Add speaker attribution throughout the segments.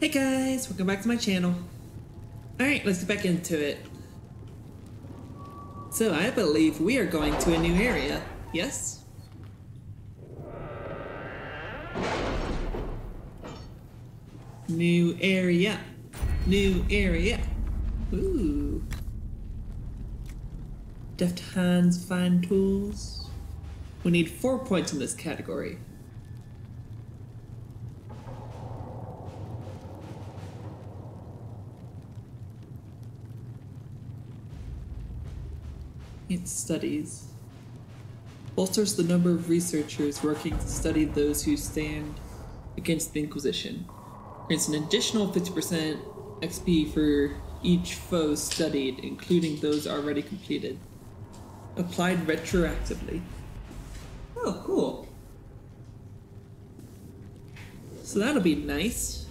Speaker 1: Hey guys, welcome back to my channel. Alright, let's get back into it. So I believe we are going to a new area, yes? New area. New area. Ooh. Deft hands, fine tools. We need 4 points in this category. Its studies bolsters the number of researchers working to study those who stand against the Inquisition. Grants an additional 50% XP for each foe studied, including those already completed. Applied retroactively. Oh, cool. So that'll be nice.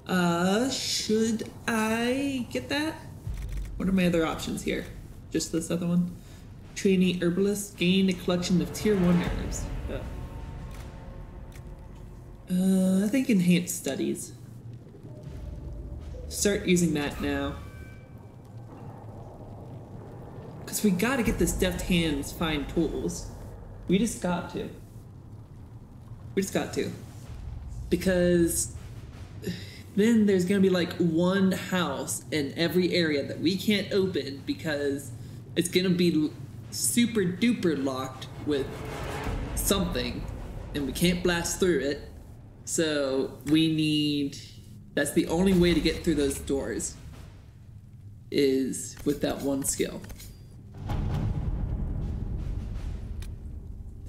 Speaker 1: Should I get that? What are my other options here? Just this other one? Trainee herbalist, gain a collection of tier 1 herbs. I think enhanced studies. Start using that now. Because we gotta get this deft hands, fine tools. We just got to. We just got to. Because then there's gonna be like one house in every area that we can't open because it's gonna be super duper locked with something and we can't blast through it. So we need, that's the only way to get through those doors is with that one skill.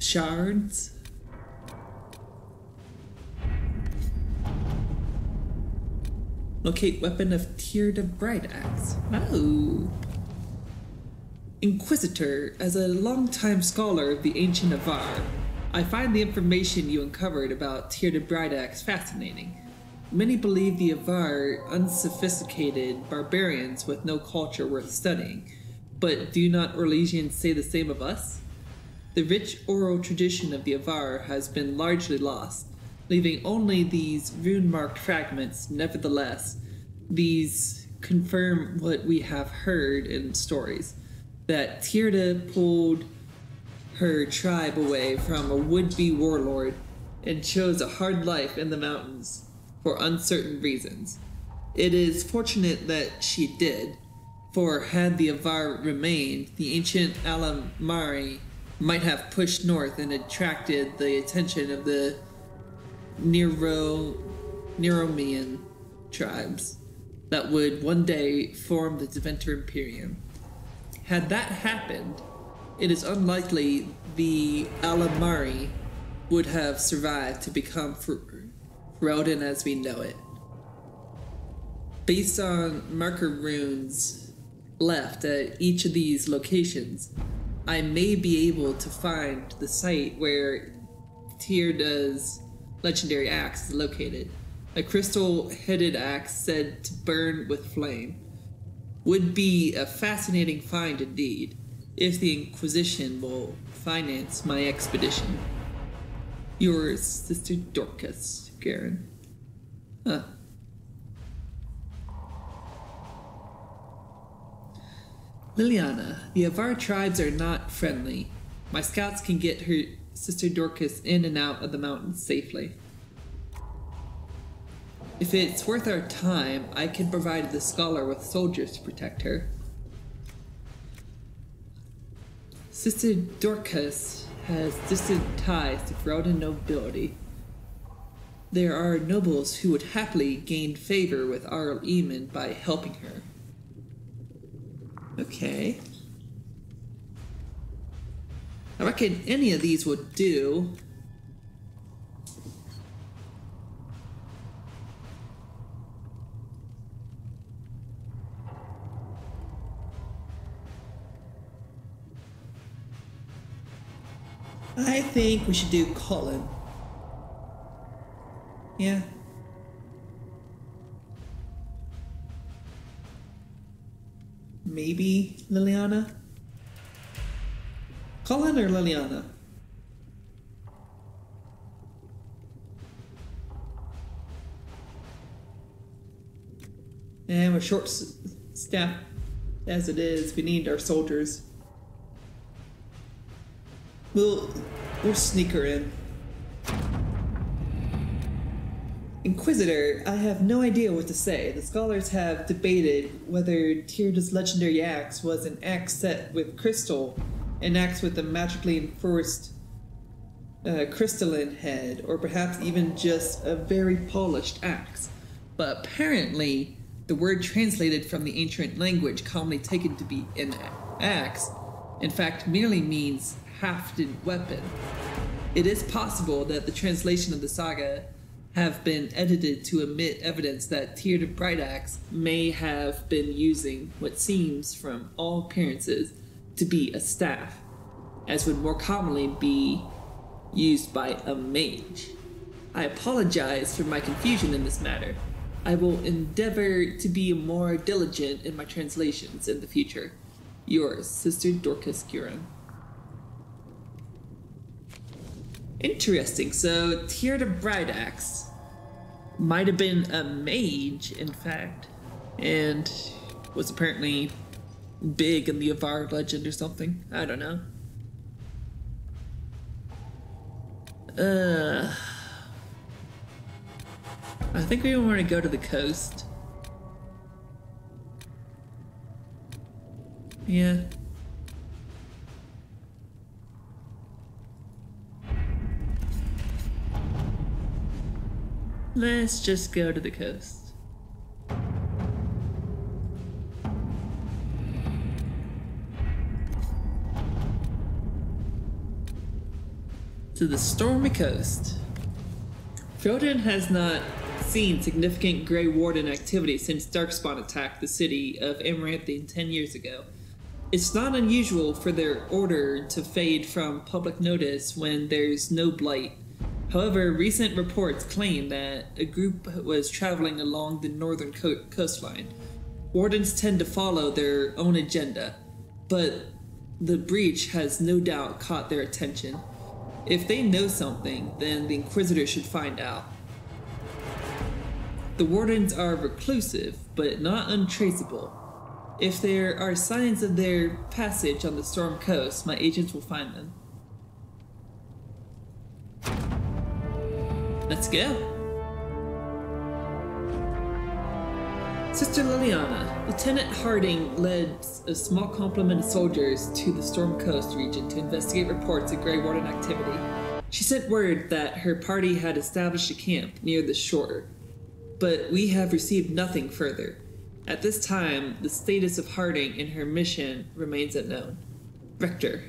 Speaker 1: Shards. Locate weapon of tier de bright axe. Oh. Inquisitor, as a longtime scholar of the ancient Avar, I find the information you uncovered about tier de bright axe fascinating. Many believe the Avar unsophisticated barbarians with no culture worth studying, but do not Orlesians say the same of us? The rich oral tradition of the Avar has been largely lost, leaving only these rune-marked fragments. Nevertheless, these confirm what we have heard in stories, that Tyrda pulled her tribe away from a would-be warlord and chose a hard life in the mountains for uncertain reasons. It is fortunate that she did, for had the Avar remained, the ancient Alamari might have pushed north and attracted the attention of the Neromian tribes that would one day form the Deventer Imperium. Had that happened, it is unlikely the Alamari would have survived to become Ferelden as we know it. Based on marker runes left at each of these locations, I may be able to find the site where Tyrda's legendary axe is located. A crystal-headed axe said to burn with flame. Would be a fascinating find indeed, if the Inquisition will finance my expedition. Yours, Sister Dorcas, Garen. Huh. Liliana, the Avar tribes are not friendly. My scouts can get her Sister Dorcas in and out of the mountains safely. If it's worth our time, I can provide the scholar with soldiers to protect her. Sister Dorcas has distant ties to Ferelden nobility. There are nobles who would happily gain favor with Arl Eamon by helping her. Okay. I reckon any of these would do. I think we should do Cullen. Yeah. Maybe Liliana? Cullen or Liliana? And we're short staffed as it is. We need our soldiers. We'll sneak her in. Inquisitor, I have no idea what to say. The scholars have debated whether Tyrda's legendary axe was an axe set with crystal, an axe with a magically enforced crystalline head, or perhaps even just a very polished axe. But apparently, the word translated from the ancient language commonly taken to be an axe, in fact, merely means hafted weapon. It is possible that the translation of the saga have been edited to omit evidence that Tyrda Brightaxe may have been using what seems, from all appearances, to be a staff, as would more commonly be used by a mage. I apologize for my confusion in this matter. I will endeavor to be more diligent in my translations in the future. Yours, Sister Dorcas Gurin. Interesting, so Tyrda Brightaxe might have been a mage, in fact, and was apparently big in the Avar legend or something. I don't know. I think we want to go to the coast. Yeah. Let's just go to the coast. To the stormy coast. Frodin has not seen significant Grey Warden activity since Darkspawn attacked the city of Amaranthine 10 years ago. It's not unusual for their order to fade from public notice when there's no blight. However, recent reports claim that a group was traveling along the northern coastline. Wardens tend to follow their own agenda, but the breach has no doubt caught their attention. If they know something, then the Inquisitor should find out. The Wardens are reclusive, but not untraceable. If there are signs of their passage on the Storm Coast, my agents will find them. Let's go. Sister Liliana, Lieutenant Harding led a small complement of soldiers to the Storm Coast region to investigate reports of Grey Warden activity. She sent word that her party had established a camp near the shore, but we have received nothing further. At this time, the status of Harding and her mission remains unknown. Rector.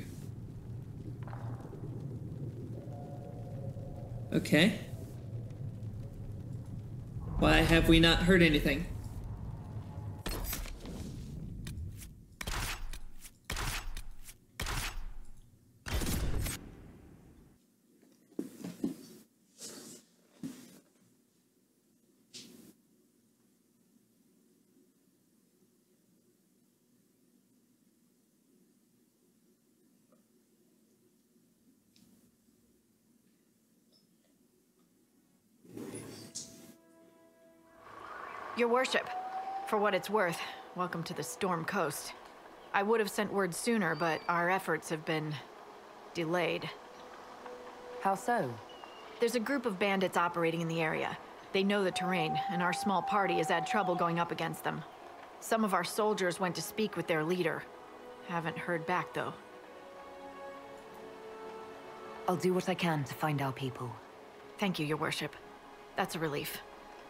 Speaker 1: Okay. Why have we not heard anything?
Speaker 2: Your worship, for what it's worth, welcome to the Storm Coast. I would have sent word sooner, but our efforts have been delayed.
Speaker 3: How so?
Speaker 2: There's a group of bandits operating in the area. They know the terrain, and our small party has had trouble going up against them. Some of our soldiers went to speak with their leader. Haven't heard back, though.
Speaker 3: I'll do what I can to find our people.
Speaker 2: Thank you, your worship. That's a relief.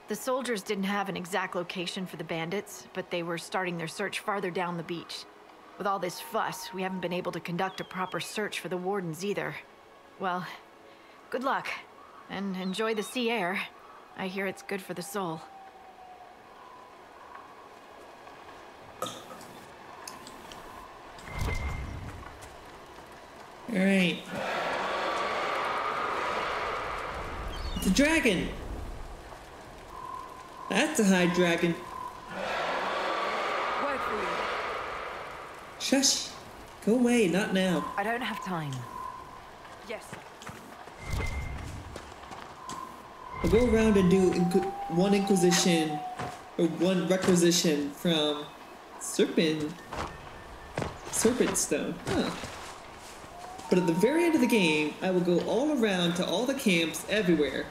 Speaker 2: The soldiers didn't have an exact location for the bandits, but they were starting their search farther down the beach. With all this fuss, we haven't been able to conduct a proper search for the wardens either. Well, good luck, and enjoy the sea air. I hear it's good for the soul.
Speaker 1: Alright. It's a dragon! That's a high dragon.
Speaker 3: Word for you.
Speaker 1: Shush! Go away, not now.
Speaker 3: I don't have time.
Speaker 2: Yes.
Speaker 1: I'll go around and do one Inquisition or one requisition from Serpent Stone. Huh. But at the very end of the game, I will go all around to all the camps everywhere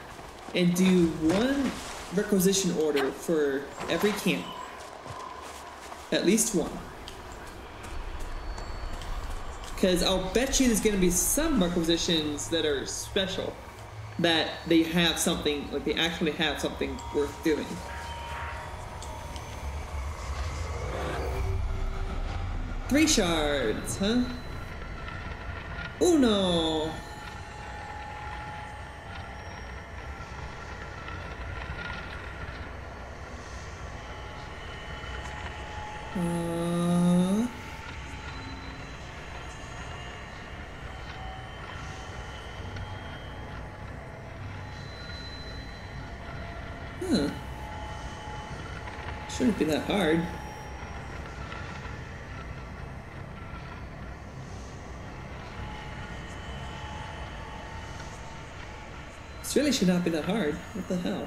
Speaker 1: and do one requisition order for every camp. At least one. Because I'll bet you there's going to be some requisitions that are special. That they have something, like they actually have something worth doing. Three shards, huh? Uno! Huh. Shouldn't be that hard. This really should not be that hard. What the hell?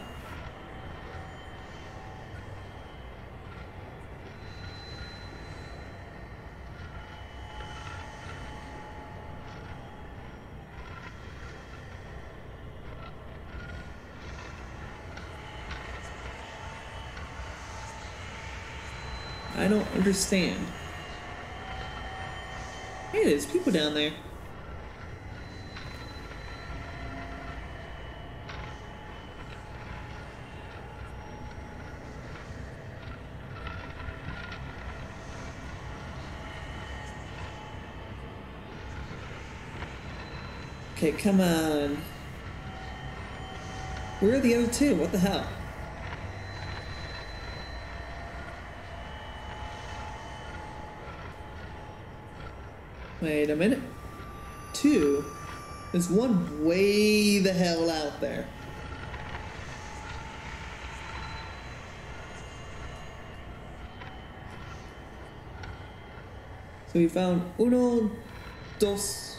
Speaker 1: I don't understand. Hey, there's people down there. Okay, come on. Where are the other two? What the hell? Wait a minute. Two? There's one way the hell out there. So we found uno, dos.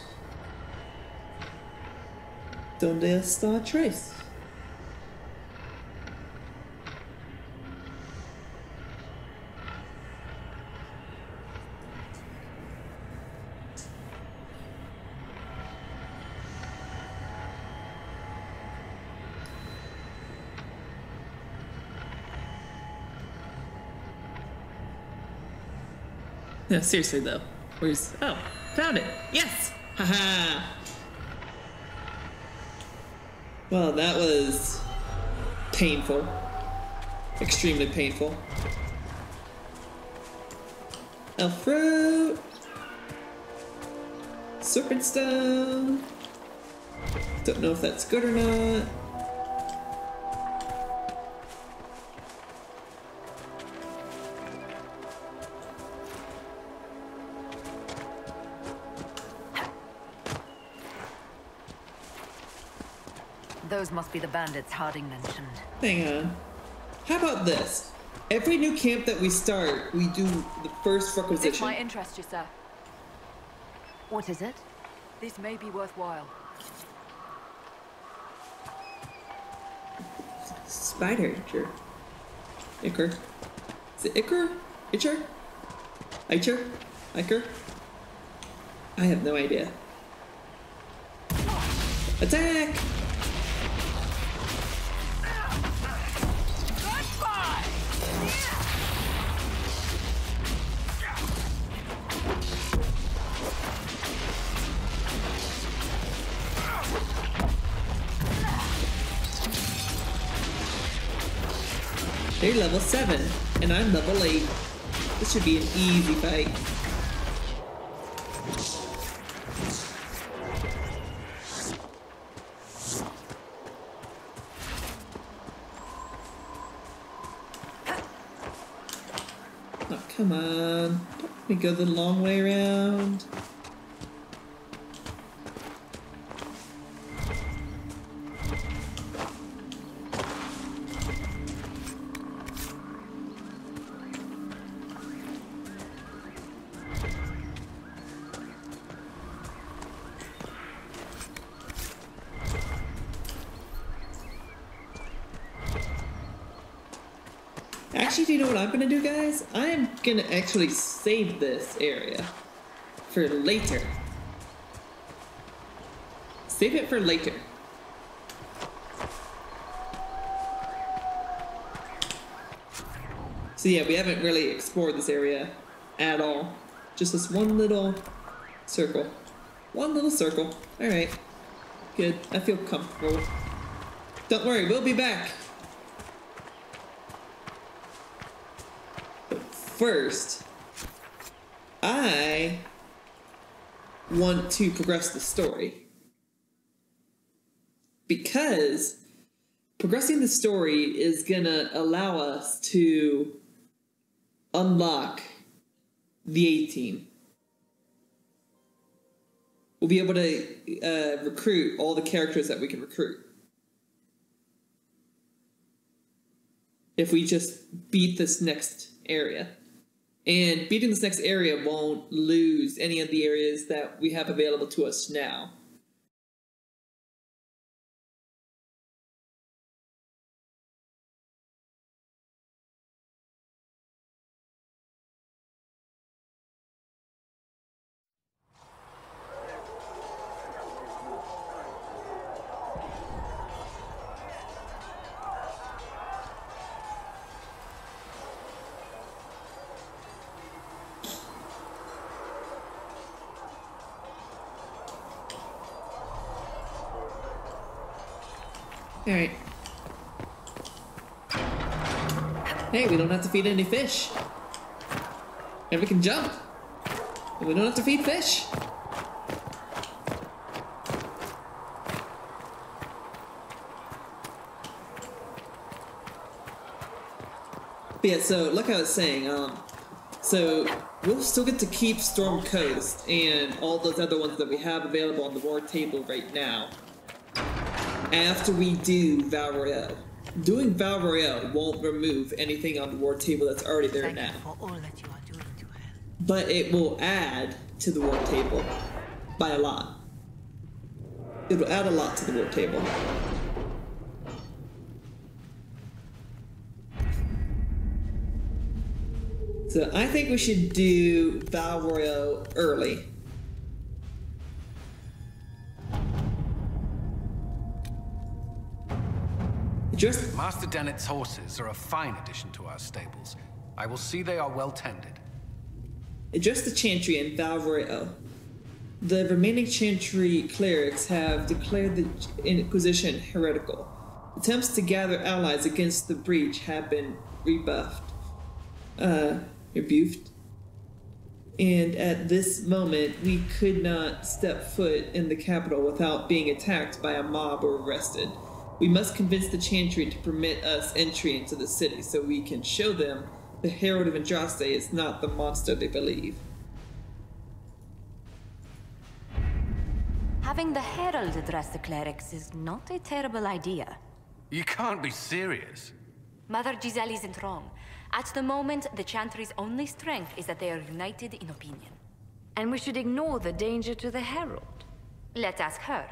Speaker 1: Donde está Trace? No, seriously though. Where's... Oh, found it! Yes! Haha! Well, that was... painful. Extremely painful. Elf fruit! Serpent stone! Don't know if that's good or not.
Speaker 3: Those must be the bandits Harding mentioned.
Speaker 1: Hang on. How about this? Every new camp that we start, we do the first requisition.
Speaker 4: This might interest you, sir.
Speaker 3: What is it?
Speaker 4: This may be worthwhile.
Speaker 1: Spider Itcher. Icker. Is it Icker? Itcher? Itcher? Iker? I have no idea. Attack! They're level 7, and I'm level 8. This should be an easy fight. Oh, come on. Don't let me go the long way around. Actually, do you know what I'm gonna do, guys? I am gonna actually save this area for later. Save it for later. So yeah, we haven't really explored this area at all. Just this one little circle. One little circle. Alright. Good. I feel comfortable. Don't worry, we'll be back. But first, I want to progress the story. Because progressing the story is gonna allow us to unlock the A-Team. We'll be able to recruit all the characters that we can recruit. If we just beat this next area. And beating this next area won't lose any of the areas that we have available to us now. Alright. Hey, we don't have to feed any fish. And we can jump. And we don't have to feed fish. But yeah, so like I was saying, so we'll still get to keep Storm Coast and all those other ones that we have available on the war table right now. After we do Val Royale. Doing Val Royale won't remove anything on the war table that's already there now. But it will add to the war table by a lot. It will add a lot to the war table. So I think we should do Val Royale early.
Speaker 5: Master Dennett's horses are a fine addition to our stables. I will see they are well tended.
Speaker 1: Address the Chantry and Val Royale. The remaining Chantry clerics have declared the Inquisition heretical. Attempts to gather allies against the breach have been rebuked. And at this moment, we could not step foot in the capital without being attacked by a mob or arrested. We must convince the Chantry to permit us entry into the city so we can show them the Herald of Andraste is not the monster they believe.
Speaker 3: Having the Herald address the clerics is not a terrible idea.
Speaker 5: You can't be serious.
Speaker 3: Mother Giselle isn't wrong. At the moment, the Chantry's only strength is that they are united in opinion.
Speaker 2: And we should ignore the danger to the Herald.
Speaker 3: Let's ask her.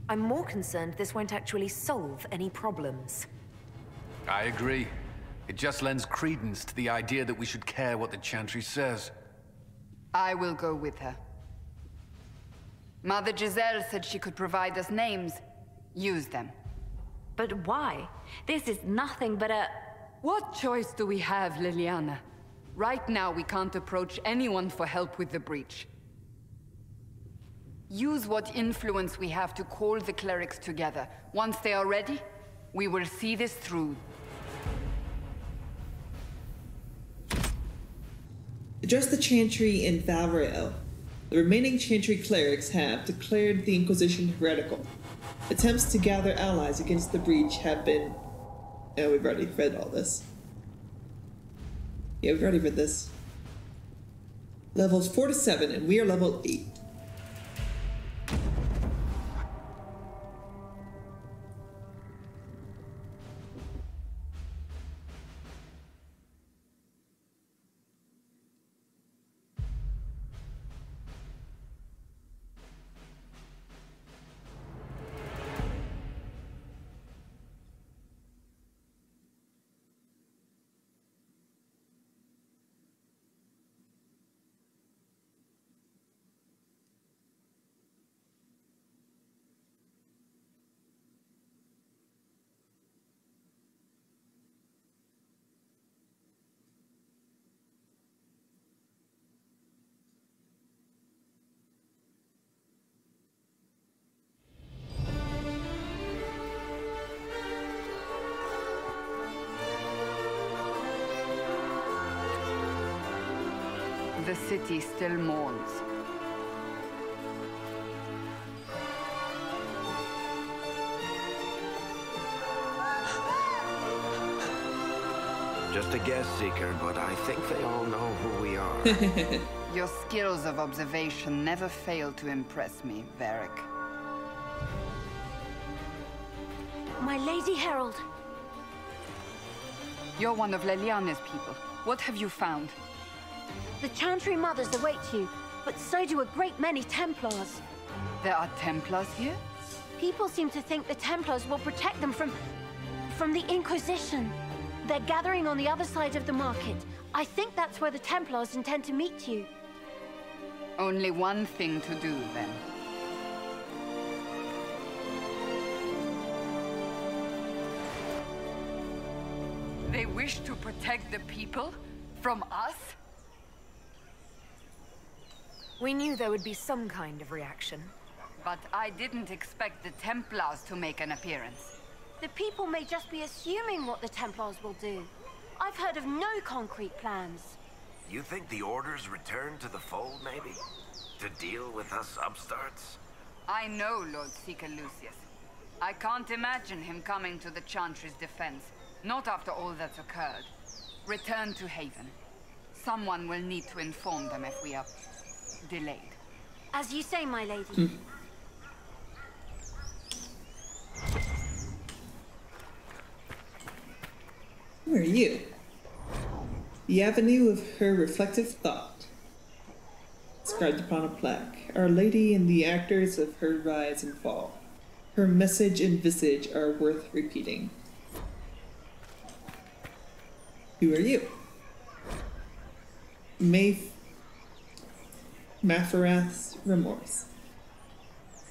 Speaker 6: I'm more concerned this won't actually solve any problems.
Speaker 5: I agree. It just lends credence to the idea that we should care what the Chantry says.
Speaker 4: I will go with her. Mother Giselle said she could provide us names. Use them.
Speaker 6: But why? This is nothing but a...
Speaker 4: What choice do we have, Liliana? Right now, we can't approach anyone for help with the breach. Use what influence we have to call the clerics together. Once they are ready, we will see this through.
Speaker 1: Address the Chantry in Val Royale. The remaining Chantry clerics have declared the Inquisition heretical. Attempts to gather allies against the breach have been... Oh, we've already read all this. Yeah, we've already read this. Levels 4 to 7, and we are level 8.
Speaker 4: The city still mourns.
Speaker 7: Just a guess, Seeker, but I think they all know who we are.
Speaker 4: Your skills of observation never fail to impress me, Varric.
Speaker 6: My Lady Herald.
Speaker 4: You're one of Leliane's people. What have you found?
Speaker 6: The Chantry Mothers await you, but so do a great many Templars.
Speaker 4: There are Templars here?
Speaker 6: People seem to think the Templars will protect them from the Inquisition. They're gathering on the other side of the market. I think that's where the Templars intend to meet you.
Speaker 4: Only one thing to do, then. They wish to protect the people? From us?
Speaker 2: We knew there would be some kind of reaction.
Speaker 4: But I didn't expect the Templars to make an appearance.
Speaker 6: The people may just be assuming what the Templars will do. I've heard of no concrete plans.
Speaker 7: You think the Order's return to the fold, maybe? To deal with us upstarts?
Speaker 4: I know Lord Seeker Lucius. I can't imagine him coming to the Chantry's defense. Not after all that's occurred. Return to Haven. Someone will need to inform them if we are delayed.
Speaker 6: As you say, my lady.
Speaker 1: Who are you? The avenue of her reflective thought. Inscribed upon a plaque. Our Lady and the actors of her rise and fall. Her message and visage are worth repeating. Who are you? Mafarath's remorse.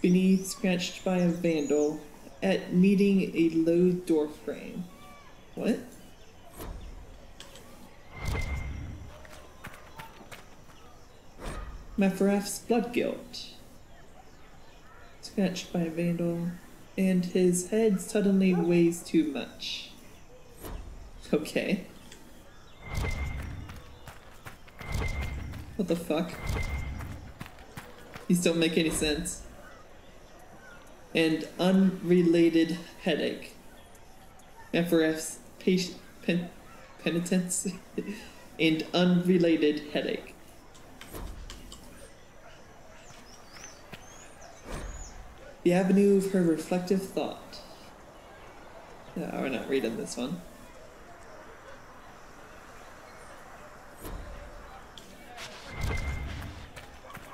Speaker 1: Beneath, scratched by a vandal, at meeting a low door frame. What? Mafarath's blood guilt. Scratched by a vandal, and his head suddenly weighs too much. Okay. What the fuck? These don't make any sense. And unrelated headache. Mafarath's penitence and unrelated headache. The avenue of her reflective thought. No, we're not reading this one.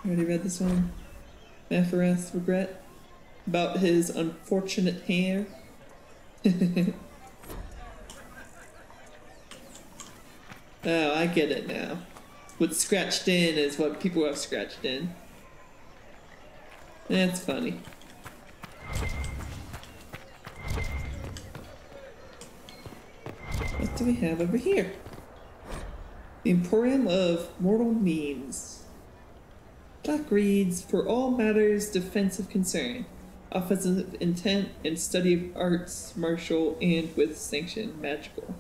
Speaker 1: Already read this one. Mafarath's regret about his unfortunate hair. Oh, I get it now. What's scratched in is what people have scratched in. That's funny. What do we have over here? The Emporium of Mortal Means. Plaque reads, for all matters defensive concern, offensive intent, and study of arts, martial, and with sanction, magical.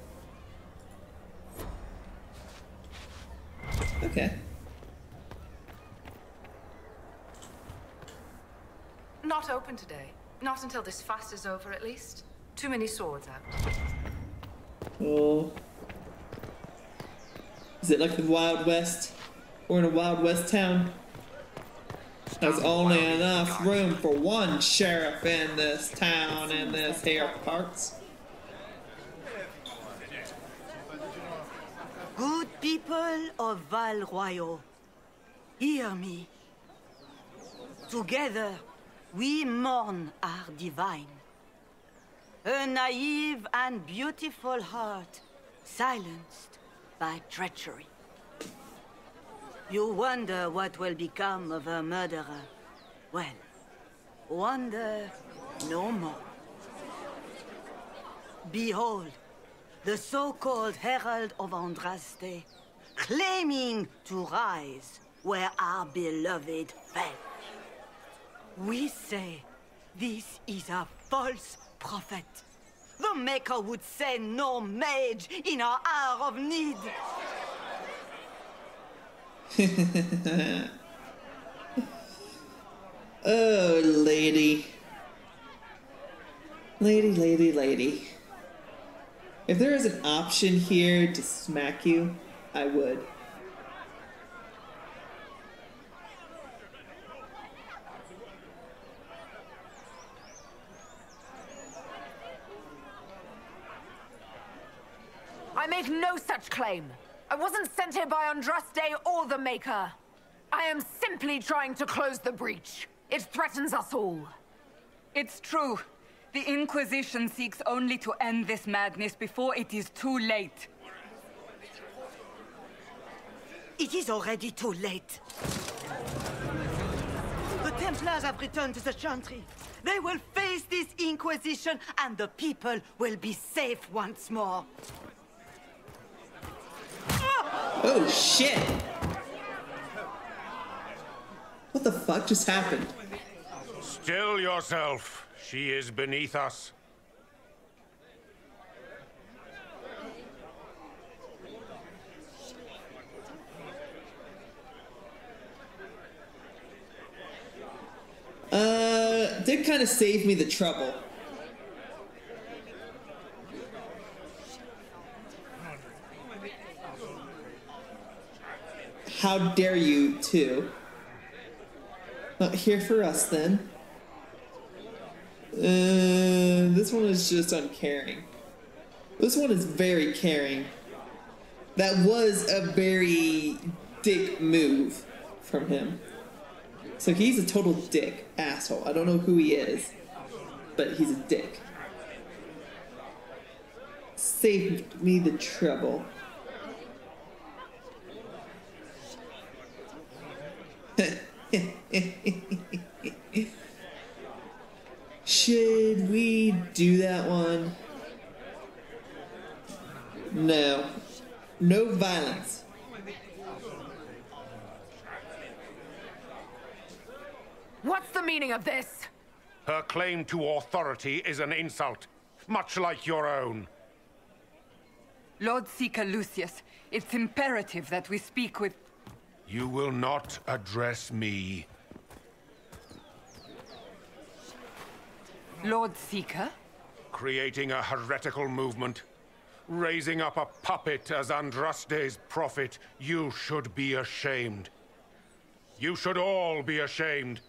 Speaker 1: Okay.
Speaker 8: Not open today. Not until this fast is over, at least. Too many swords out.
Speaker 1: Oh. Is it like the Wild West? We're in a Wild West town. There's only enough room for one sheriff in this town in this here parts.
Speaker 9: Good people of Val Royal, hear me. Together, we mourn our divine. A naive and beautiful heart, silenced by treachery. You wonder what will become of a murderer. Well, wonder no more. Behold, the so-called Herald of Andraste, claiming to rise where our beloved fell. We say this is a false prophet. The Maker would send no mage in our hour of need.
Speaker 1: Oh, lady. Lady. If there is an option here to smack you, I would.
Speaker 10: I make no such claim. I wasn't sent here by Andraste or the Maker. I am simply trying to close the breach. It threatens us all.
Speaker 4: It's true. The Inquisition seeks only to end this madness before it is too late.
Speaker 9: It is already too late. The Templars have returned to the Chantry. They will face this Inquisition, and the people will be safe once more.
Speaker 1: Oh, shit! What the fuck just happened?
Speaker 11: Still yourself. She is beneath us.
Speaker 1: Did kind of save me the trouble. How dare you, too? Not here for us, then. This one is just uncaring. This one is very caring. That was a very dick move from him. So he's a total dick. Asshole. I don't know who he is. But he's a dick. Saved me the trouble. Should we do that one? No. No violence.
Speaker 10: What's the meaning of this?
Speaker 11: Her claim to authority is an insult, much like your own.
Speaker 4: Lord Seeker Lucius, it's imperative that we speak with...
Speaker 11: You will not address me.
Speaker 4: Lord Seeker?
Speaker 11: Creating a heretical movement. Raising up a puppet as Andraste's prophet. You should be ashamed. You should all be ashamed.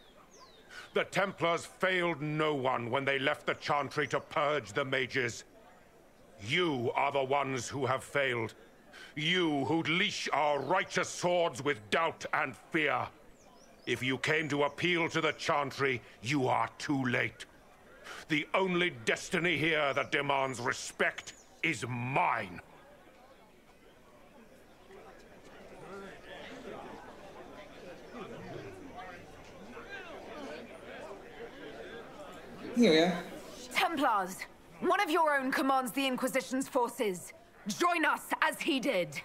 Speaker 11: The Templars failed no one when they left the Chantry to purge the mages. You are the ones who have failed. You who'd leash our righteous swords with doubt and fear. If you came to appeal to the Chantry, you are too late. The only destiny here that demands respect is mine.
Speaker 1: Here we are.
Speaker 10: Templars, one of your own commands the Inquisition's forces. Join us as he did.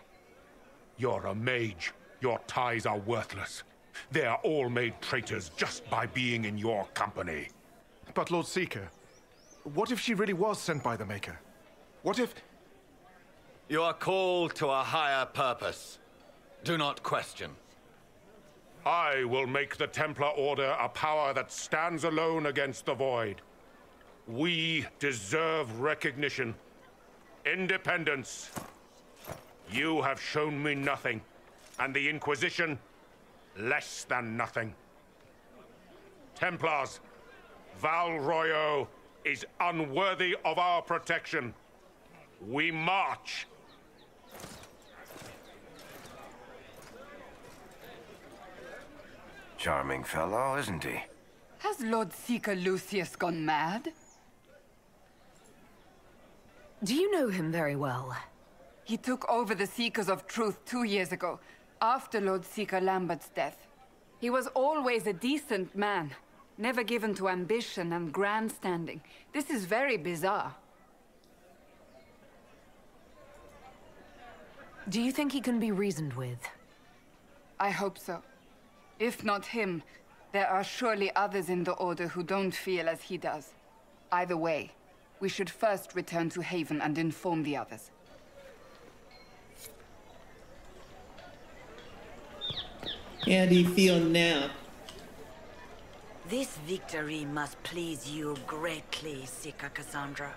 Speaker 11: You're a mage. Your ties are worthless. They are all made traitors just by being in your company.
Speaker 12: But Lord Seeker, what if she really was sent by the Maker? What if...
Speaker 13: You are called to a higher purpose. Do not question.
Speaker 11: I will make the Templar Order a power that stands alone against the Void. We deserve recognition. Independence. You have shown me nothing, and the Inquisition, less than nothing. Templars, Val Royo is unworthy of our protection. We march.
Speaker 7: Charming fellow, isn't he?
Speaker 4: Has Lord Seeker Lucius gone mad?
Speaker 10: Do you know him very well?
Speaker 4: He took over the Seekers of Truth 2 years ago, after Lord Seeker Lambert's death. He was always a decent man, never given to ambition and grandstanding. This is very bizarre.
Speaker 10: Do you think he can be reasoned with?
Speaker 4: I hope so. If not him, there are surely others in the Order who don't feel as he does. Either way, we should first return to Haven and inform the others.
Speaker 1: How do you feel now?
Speaker 9: This victory must please you greatly, Seeker Cassandra.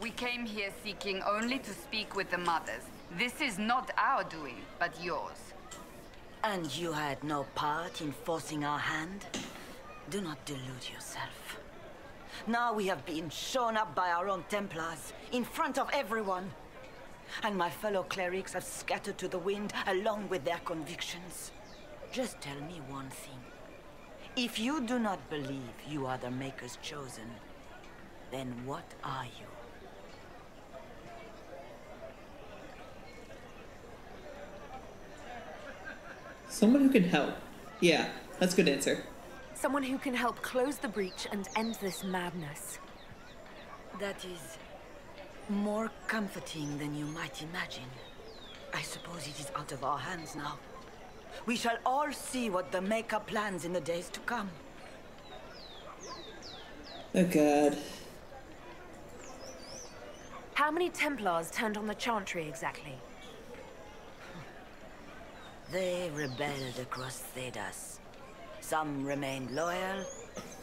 Speaker 4: We came here seeking only to speak with the mothers. This is not our doing, but yours.
Speaker 9: And you had no part in forcing our hand? Do not delude yourself. Now we have been shown up by our own Templars, in front of everyone. And my fellow clerics have scattered to the wind along with their convictions. Just tell me one thing. If you do not believe you are the Maker's chosen, then what are you?
Speaker 1: Someone who can help. Yeah, that's a good answer.
Speaker 2: Someone who can help close the breach and end this madness.
Speaker 9: That is more comforting than you might imagine. I suppose it is out of our hands now. We shall all see what the Maker plans in the days to come.
Speaker 1: Oh god.
Speaker 2: How many Templars turned on the Chantry exactly?
Speaker 9: They rebelled across Thedas. Some remained loyal,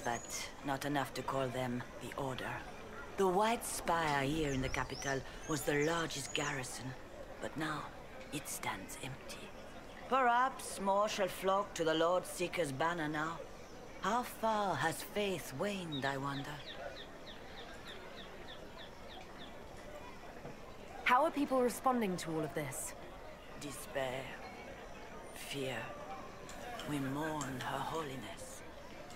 Speaker 9: but not enough to call them the Order. The White Spire here in the capital was the largest garrison, but now it stands empty. Perhaps more shall flock to the Lord Seeker's banner now. How far has faith waned, I wonder?
Speaker 2: How are people responding to all of this?
Speaker 9: Despair. Fear. We mourn Her Holiness.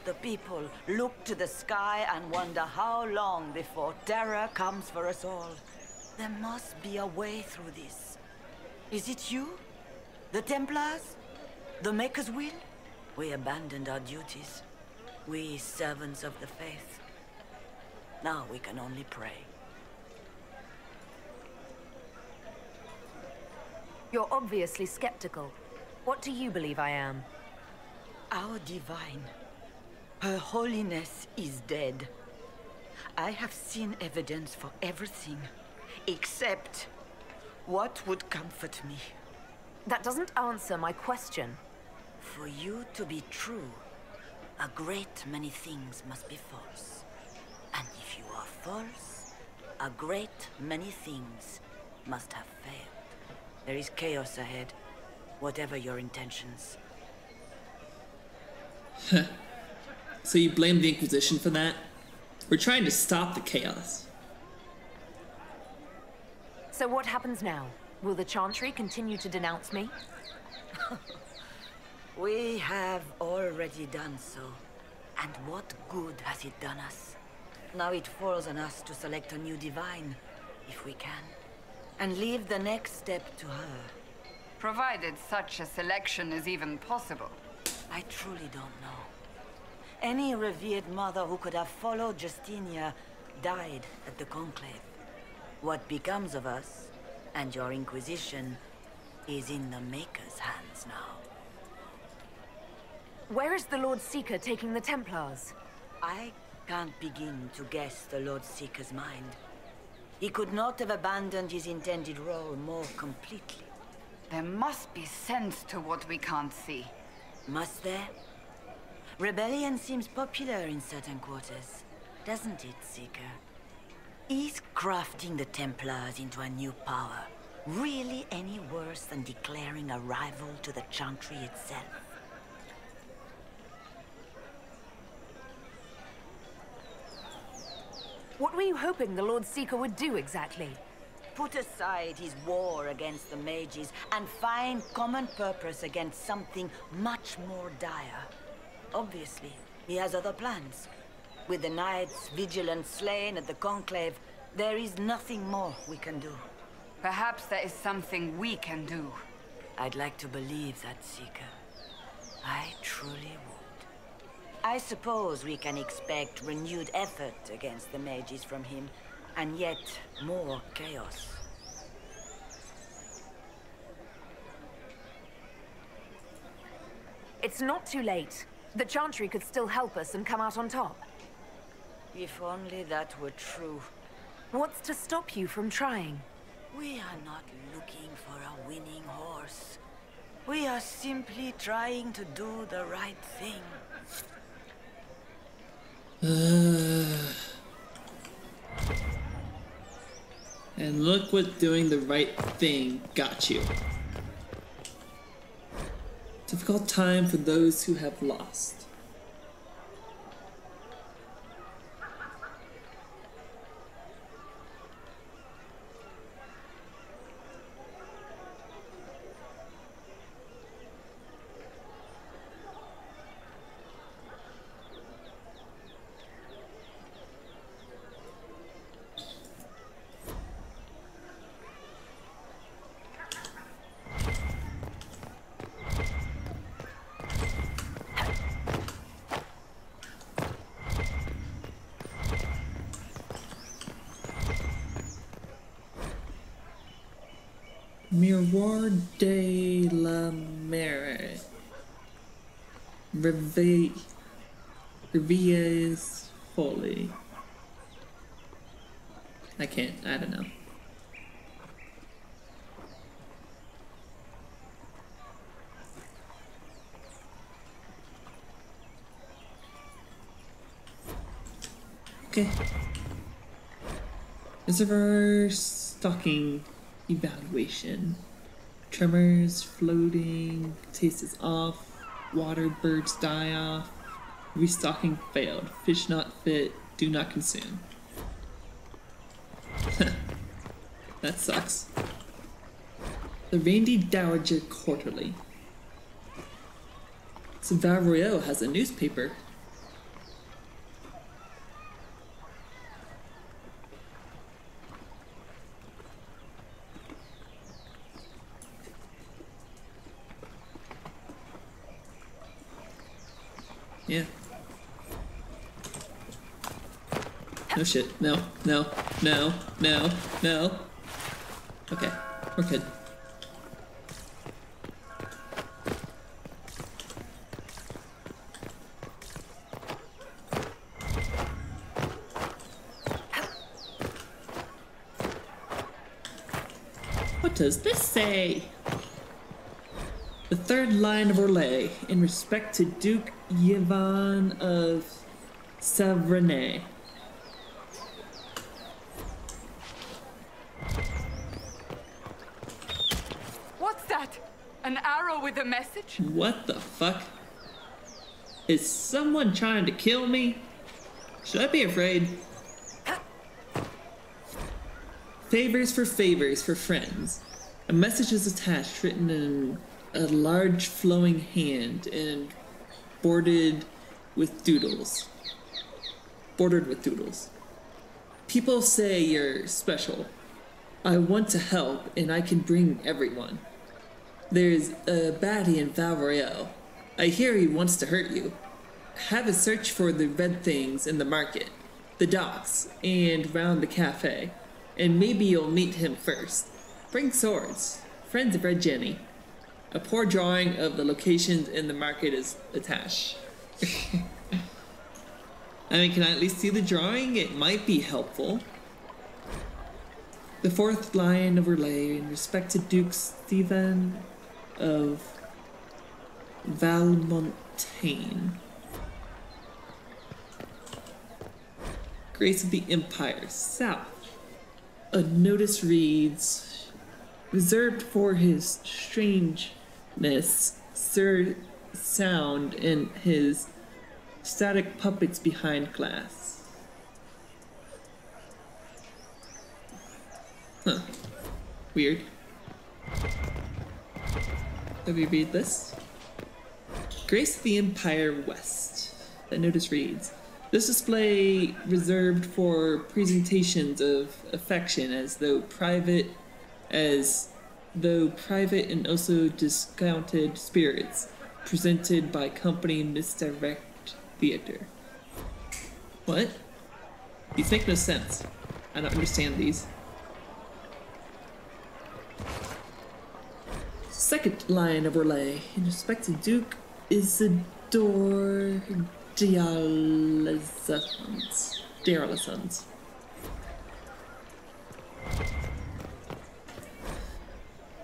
Speaker 9: The people look to the sky and wonder how long before terror comes for us all. There must be a way through this. Is it you? The Templars? The Maker's will? We abandoned our duties. We servants of the faith. Now we can only pray.
Speaker 2: You're obviously skeptical. What do you believe I am?
Speaker 9: Our divine. Her Holiness is dead. I have seen evidence for everything, except what would comfort me.
Speaker 2: That doesn't answer my question.
Speaker 9: For you to be true, a great many things must be false. And if you are false, a great many things must have failed. There is chaos ahead, whatever your intentions.
Speaker 1: So you blame the Inquisition for that? We're trying to stop the chaos.
Speaker 2: So what happens now? Will the Chantry continue to denounce me?
Speaker 9: We have already done so. And what good has it done us? Now it falls on us to select a new divine, if we can. And leave the next step to her.
Speaker 4: Provided such a selection is even possible.
Speaker 9: I truly don't know. Any revered mother who could have followed Justinia died at the Conclave. What becomes of us, and your Inquisition, is in the Maker's hands now.
Speaker 2: Where is the Lord Seeker taking the Templars?
Speaker 9: I can't begin to guess the Lord Seeker's mind. He could not have abandoned his intended role more completely.
Speaker 4: There must be sense to what we can't see.
Speaker 9: Must there? Rebellion seems popular in certain quarters, doesn't it, Seeker? Is crafting the Templars into a new power really any worse than declaring a rival to the Chantry itself?
Speaker 2: What were you hoping the Lord Seeker would do exactly?
Speaker 9: Put aside his war against the mages and find common purpose against something much more dire. Obviously, he has other plans. With the knights vigilant slain at the Conclave, there is nothing more we can do.
Speaker 4: Perhaps there is something we can do.
Speaker 9: I'd like to believe that, Seeker. I truly would. I suppose we can expect renewed effort against the mages from him, and yet more chaos.
Speaker 2: It's not too late. The Chantry could still help us and come out on top.
Speaker 9: If only that were true.
Speaker 2: What's to stop you from trying?
Speaker 9: We are not looking for a winning horse. We are simply trying to do the right thing.
Speaker 1: And look what doing the right thing got you. Difficult time for those who have lost. Miroir de la Mer. Revie's Folly. I don't know. Okay. Reservoir stocking evaluation. Tremors, floating, taste is off, water birds die off, restocking failed, fish not fit, do not consume. That sucks. The Randy Dowager Quarterly. So Valrio has a newspaper. Yeah. No shit. No, no, no, no, no. Okay, we're good. What does this say? The third line of Orlais, in respect to Duke Yvon of Savrenay.
Speaker 4: What's that? An arrow with a message?
Speaker 1: What the fuck? Is someone trying to kill me? Should I be afraid? Favors for friends. A message is attached, written in a large flowing hand and bordered with doodles. People say you're special. I want to help and I can bring everyone. There's a baddie in Valrio. I hear he wants to hurt you. Have a search for the red things in the market, the docks, and round the cafe. And maybe you'll meet him first. Bring swords. Friends of Red Jenny. A poor drawing of the locations in the market is attached. I mean, can I at least see the drawing? It might be helpful. The fourth line of Orlais, in respect to Duke Stephen of Valmontaine. Grace of the Empire, south. A notice reads, reserved for his strangeness, Sir Sound, and his static puppets behind glass. Huh. Weird. Let me read this. Grace of the Empire West. That notice reads, this display reserved for presentations of affection as though private and also discounted spirits presented by company Misdirect Theater. What? These make no sense. I don't understand these. Second line of Orlais, in respect to Duke Isidore Diarlisons.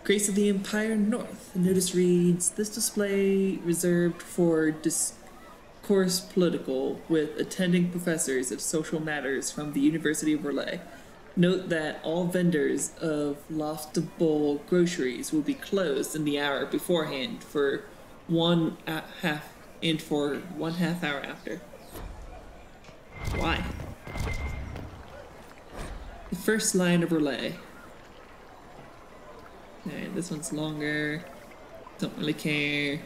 Speaker 1: Grace of the Empire North. The notice reads, this display reserved for discourse political with attending professors of social matters from the University of Orlais. Note that all vendors of loftable groceries will be closed in the hour beforehand for 1.5 and for 1/2 hour after. Why? The first line of Orlais. Alright, this one's longer. Don't really care.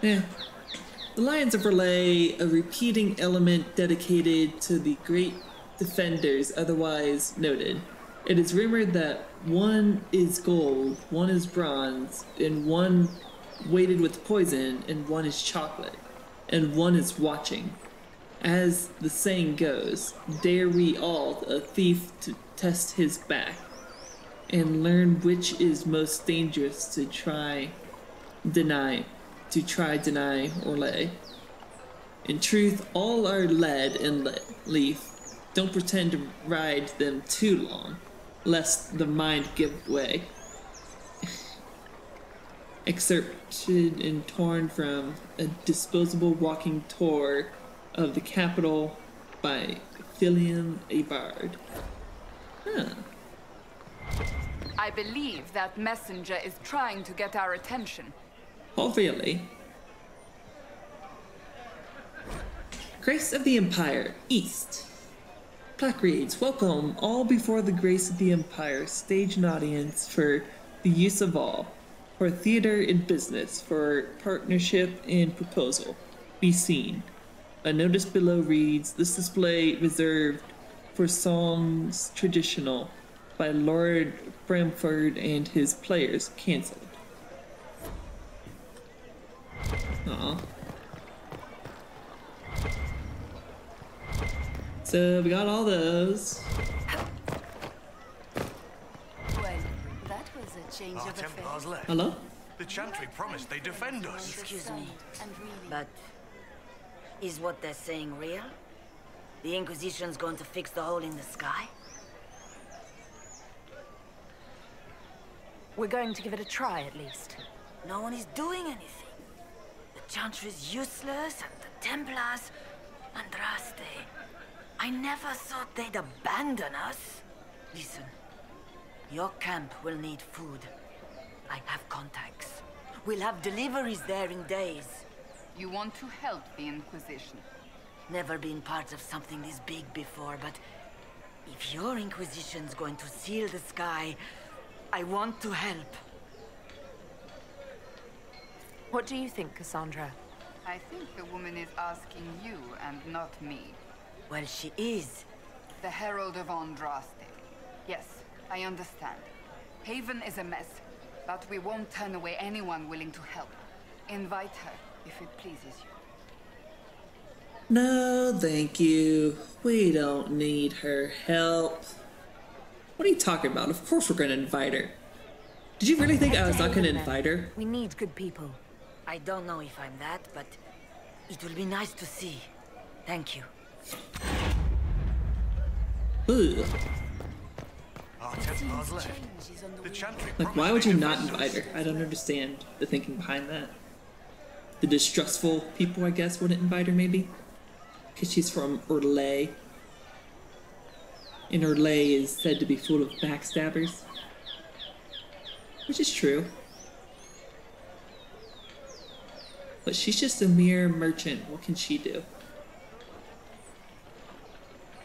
Speaker 1: Yeah. The Lions of Orlais, a repeating element dedicated to the great defenders otherwise noted. It is rumored that one is gold, one is bronze, and one weighted with poison, and one is chocolate, and one is watching. As the saying goes, dare we all a thief to test his back, and learn which is most dangerous to try deny Orlais. In truth, all are lead and leaf. Don't pretend to ride them too long, lest the mind give way. Excerpted and torn from A Disposable Walking Tour of the Capital by Philium Abard. Huh.
Speaker 4: I believe that messenger is trying to get our attention.
Speaker 1: Oh, really? Grace of the Empire, East. Plaque reads, welcome all before the Grace of the Empire, stage an audience for the use of all, for theater and business, for partnership and proposal. Be seen. A notice below reads, this display reserved for songs traditional by Lord Bramford and his players cancelled. Aw. So we got all those.
Speaker 3: Well, that was a change of
Speaker 12: Templars left.
Speaker 1: Hello?
Speaker 12: The Chantry promised they'd defend us.
Speaker 9: Excuse me, but is what they're saying real? The Inquisition's going to fix the hole in the sky?
Speaker 10: We're going to give it a try, at least.
Speaker 9: No one is doing anything. The Chantry's useless, and the Templars... Andraste. I never thought they'd abandon us. Listen, your camp will need food. I have contacts. We'll have deliveries there in days.
Speaker 4: You want to help the Inquisition?
Speaker 9: Never been part of something this big before, but if your Inquisition's going to seal the sky, I want to help.
Speaker 10: What do you think, Cassandra?
Speaker 4: I think the woman is asking you and not me.
Speaker 9: Well, she is.
Speaker 4: The Herald of Andraste. Yes, I understand. Haven is a mess, but we won't turn away anyone willing to help. Invite her, if it pleases you.
Speaker 1: No, thank you. We don't need her help. What are you talking about? Of course we're gonna invite her. Did you really think I was not gonna invite her?
Speaker 10: We need good people.
Speaker 9: I don't know if I'm that, but it will be nice to see. Thank you.
Speaker 1: Ugh.
Speaker 12: Our Templars left. The Chantry
Speaker 1: Like, why would you not invite her? I don't understand the thinking behind that. The distrustful people, I guess, wouldn't invite her, maybe? Because she's from Orlais. And Orlais is said to be full of backstabbers. Which is true. But she's just a mere merchant. What can she do?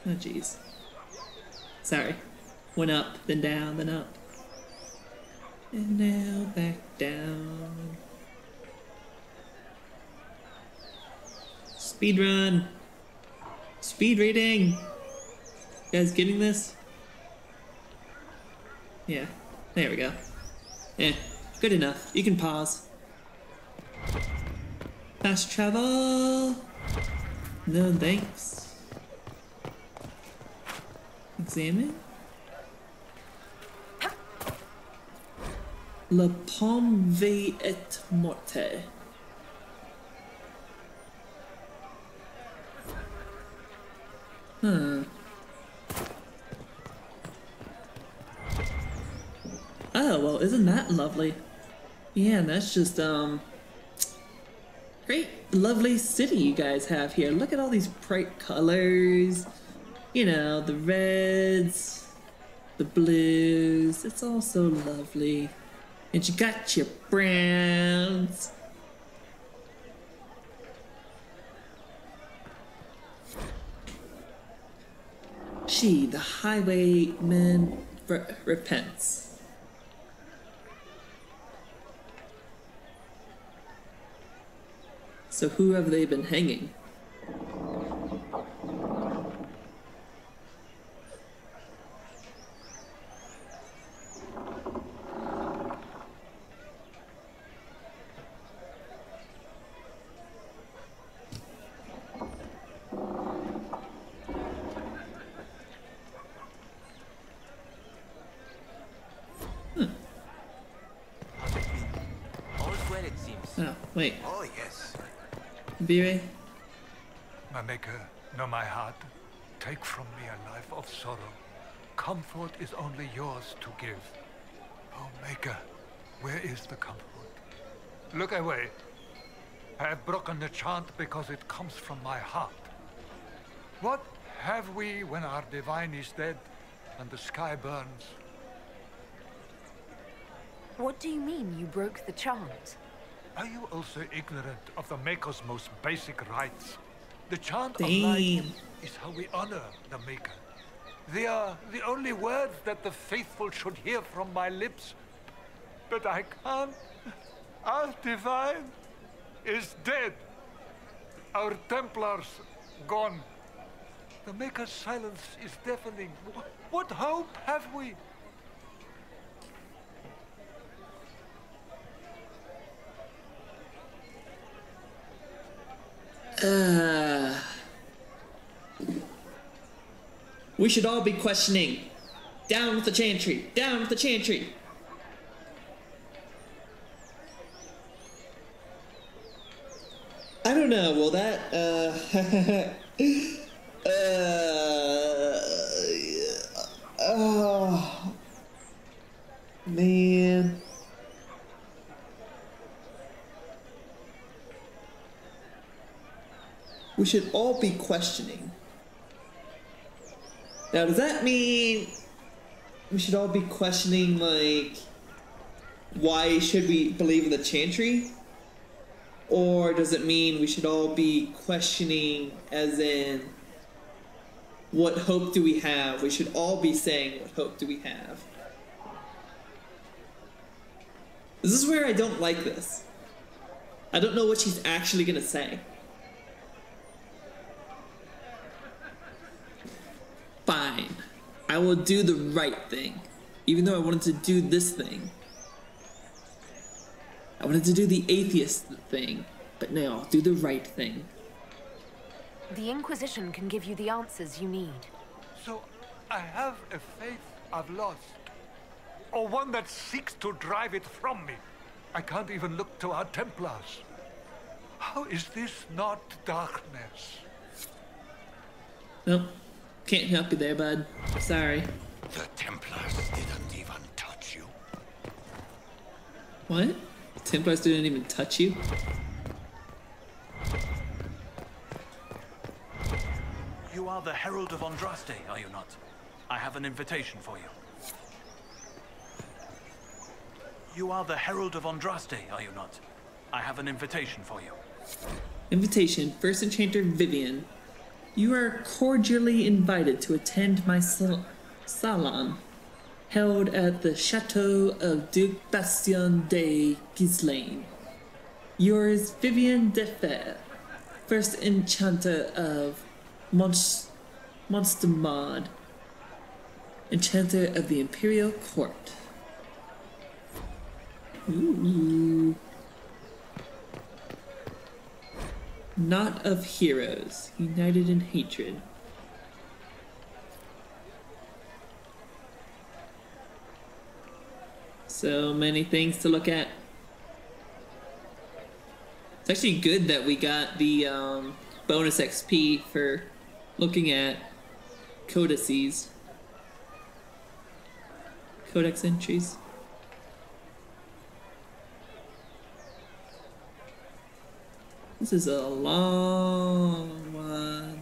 Speaker 1: Oh, jeez. Sorry. Went up, then down, then up. And now back down. Speedrun! Speed reading! You guys getting this? Yeah. There we go. Yeah. Good enough. You can pause. Fast travel! No thanks. Examine. La pomme vie et morte. isn't that lovely? Yeah, and that's just, great, lovely city you guys have here. Look at all these bright colors. You know, the reds, the blues. It's all so lovely. And you got your browns. She, the highwayman, repents. So who have they been hanging? Oh, wait.
Speaker 14: Oh, yes.
Speaker 1: Bire?
Speaker 15: My maker, know my heart. Take from me a life of sorrow. Comfort is only yours to give. Oh, maker, where is the comfort? Look away. I have broken the chant because it comes from my heart. What have we when our divine is dead and the sky burns?
Speaker 10: What do you mean you broke the chant?
Speaker 15: Are you also ignorant of the Maker's most basic rites? The chant of
Speaker 1: Damn.
Speaker 15: light is how we honor the Maker. They are the only words that the faithful should hear from my lips. But I can't. Our divine is dead. Our Templars gone. The Maker's silence is deafening. What hope have we?
Speaker 1: We should all be questioning. Down with the chantry! Down with the chantry! I don't know, will that, oh, man. We should all be questioning. Now, does that mean we should all be questioning, like, why should we believe in the chantry? Or does it mean we should all be questioning as in, what hope do we have? We should all be saying, what hope do we have? This is where I don't like this. I don't know what she's actually gonna say. Fine. I will do the right thing. Even though I wanted to do this thing. I wanted to do the atheist thing. But no, I'll do the right thing.
Speaker 10: The Inquisition can give you the answers you need.
Speaker 15: So, I have a faith I've lost. Or one that seeks to drive it from me. I can't even look to our Templars. How is this not darkness?
Speaker 1: Nope. Can't help you there, bud. Sorry.
Speaker 14: The Templars didn't even touch you.
Speaker 1: What? Templars didn't even touch you?
Speaker 16: You are the Herald of Andraste, are you not? I have an invitation for you. You are the Herald of Andraste, are you not? I have an invitation for you.
Speaker 1: Invitation, First Enchanter Vivian. You are cordially invited to attend my salon, held at the Chateau of Duc Bastion de Ghislaine. Yours, Vivian de Fer, First Enchanter of Monstemad, Enchanter of the Imperial Court. Ooh. Not of heroes, united in hatred. So many things to look at. It's actually good that we got the bonus XP for looking at codices. Codex entries. This is a long one.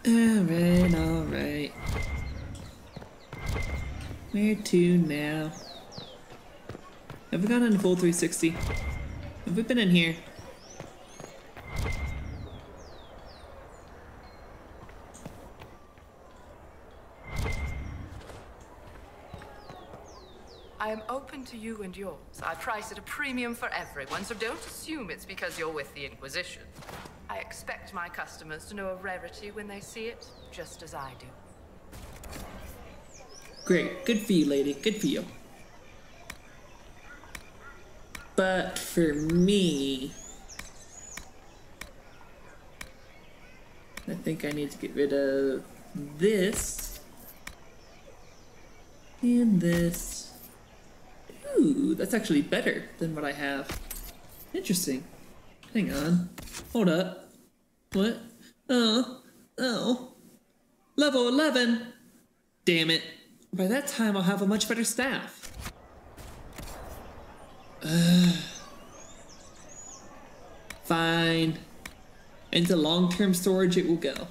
Speaker 1: Alright. Where to now? Have we gone in full 360? Have we been in here?
Speaker 8: I am open to you and yours. I price at a premium for everyone, so don't assume it's because you're with the Inquisition. I expect my customers to know a rarity when they see it, just as I do.
Speaker 1: Great. Good for you, lady. Good for you. But for me, I think I need to get rid of this and this. Ooh, that's actually better than what I have. Interesting. Hang on. Hold up. What? Oh. Level 11. Damn it. By that time, I'll have a much better staff. Fine. Into long-term storage it will go.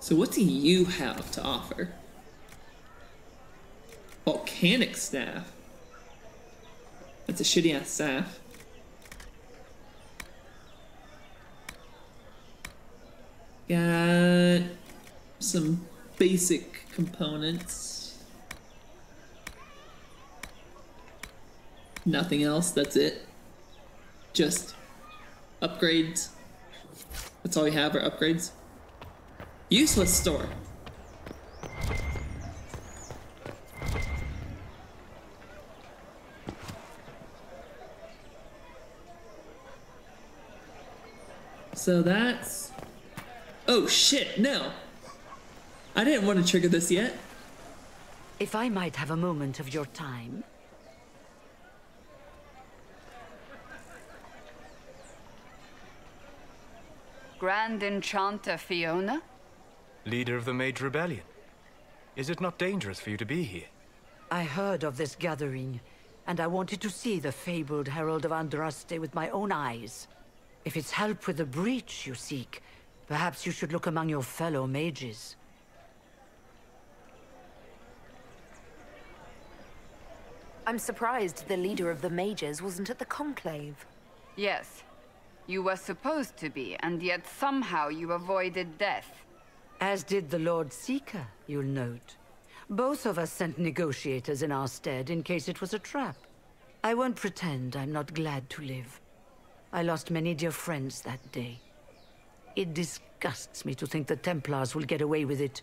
Speaker 1: So what do you have to offer? Volcanic staff. That's a shitty-ass staff. Got some basic components. Nothing else, that's it. Just upgrades. That's all we have are upgrades. Useless store. So that's... Oh shit, no. I didn't want to trigger this yet.
Speaker 9: If I might have a moment of your time.
Speaker 4: Grand Enchanter Fiona?
Speaker 17: Leader of the Mage Rebellion. Is it not dangerous for you to be here?
Speaker 9: I heard of this gathering, and I wanted to see the fabled Herald of Andraste with my own eyes. If it's help with the breach you seek, perhaps you should look among your fellow mages.
Speaker 10: I'm surprised the leader of the mages wasn't at the conclave.
Speaker 4: Yes. You were supposed to be, and yet somehow you avoided death.
Speaker 9: As did the Lord Seeker, you'll note. Both of us sent negotiators in our stead in case it was a trap. I won't pretend I'm not glad to live. I lost many dear friends that day. It disgusts me to think the Templars will get away with it.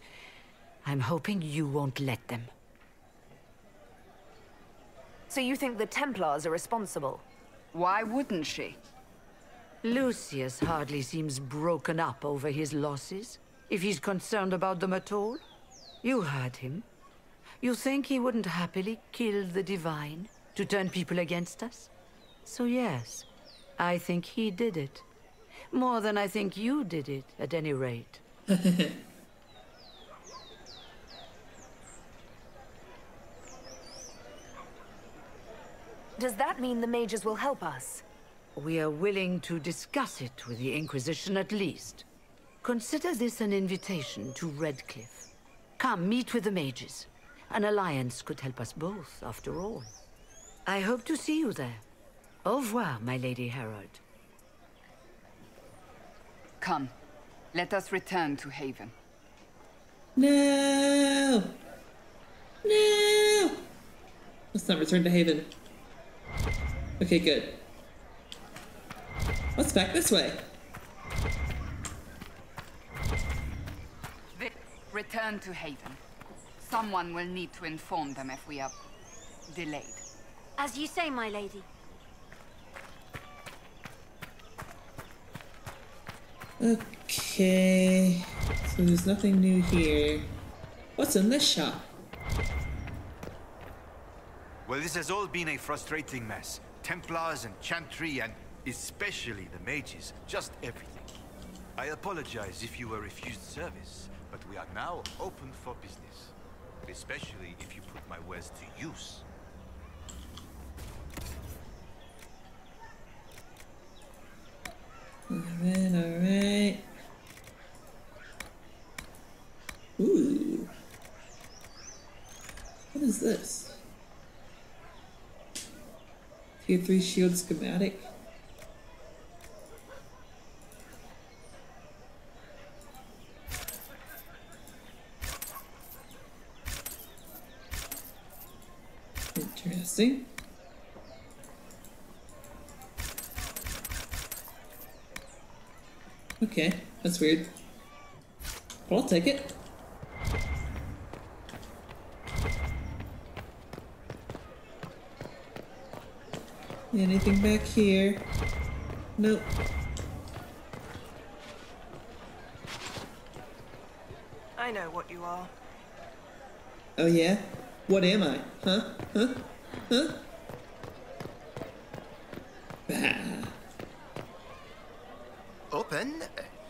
Speaker 9: I'm hoping you won't let them.
Speaker 10: So you think the Templars are responsible?
Speaker 4: Why wouldn't she?
Speaker 9: Lucius hardly seems broken up over his losses, if he's concerned about them at all. You heard him. You think he wouldn't happily kill the Divine to turn people against us? So yes, I think he did it. More than I think you did it, at any rate.
Speaker 10: Does that mean the mages will help us?
Speaker 9: We are willing to discuss it with the Inquisition at least. Consider this an invitation to Redcliffe. Come, meet with the mages. An alliance could help us both, after all. I hope to see you there. Au revoir, my Lady Herald.
Speaker 4: Come, let us return to Haven.
Speaker 1: No! No! Let's not return to Haven. Okay, good. Let's back this way.
Speaker 4: Return to Haven. Someone will need to inform them if we are delayed.
Speaker 6: As you say, my lady.
Speaker 1: Okay, so there's nothing new here. What's in this shop?
Speaker 18: Well, this has all been a frustrating mess. Templars and Chantry and especially the mages. Just everything. I apologize if you were refused service, but we are now open for business. Especially if you put my wares to use.
Speaker 1: Alright. Ooh. What is this? Tier 3 shield schematic. Interesting. Okay, that's weird. But I'll take it. Anything back here? Nope.
Speaker 19: I know what you are.
Speaker 1: Oh yeah? What am I? Huh? Huh? Huh? Bah.
Speaker 20: Open?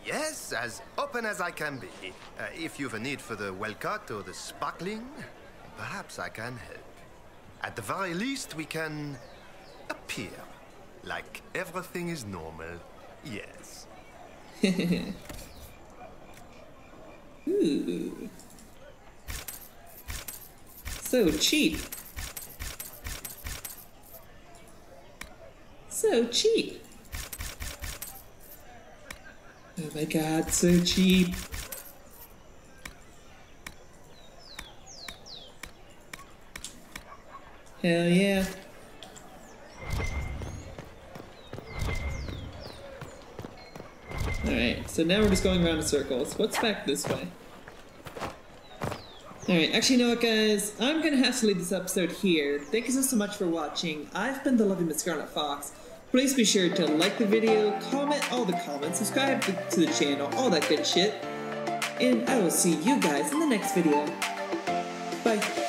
Speaker 20: Yes, as open as I can be. If you've a need for the well-cut or the sparkling, perhaps I can help. At the very least, we can appear like everything is normal. Yes.
Speaker 1: Ooh. So cheap. So cheap. Oh my god, so cheap. Hell yeah. Alright, so now we're just going around in circles. What's back this way? Alright, actually, you know what, guys? I'm gonna have to leave this episode here. Thank you so much for watching. I've been the lovely Miss Scarlet Fox. Please be sure to like the video, comment all the comments, subscribe to the channel, all that good shit. And I will see you guys in the next video. Bye.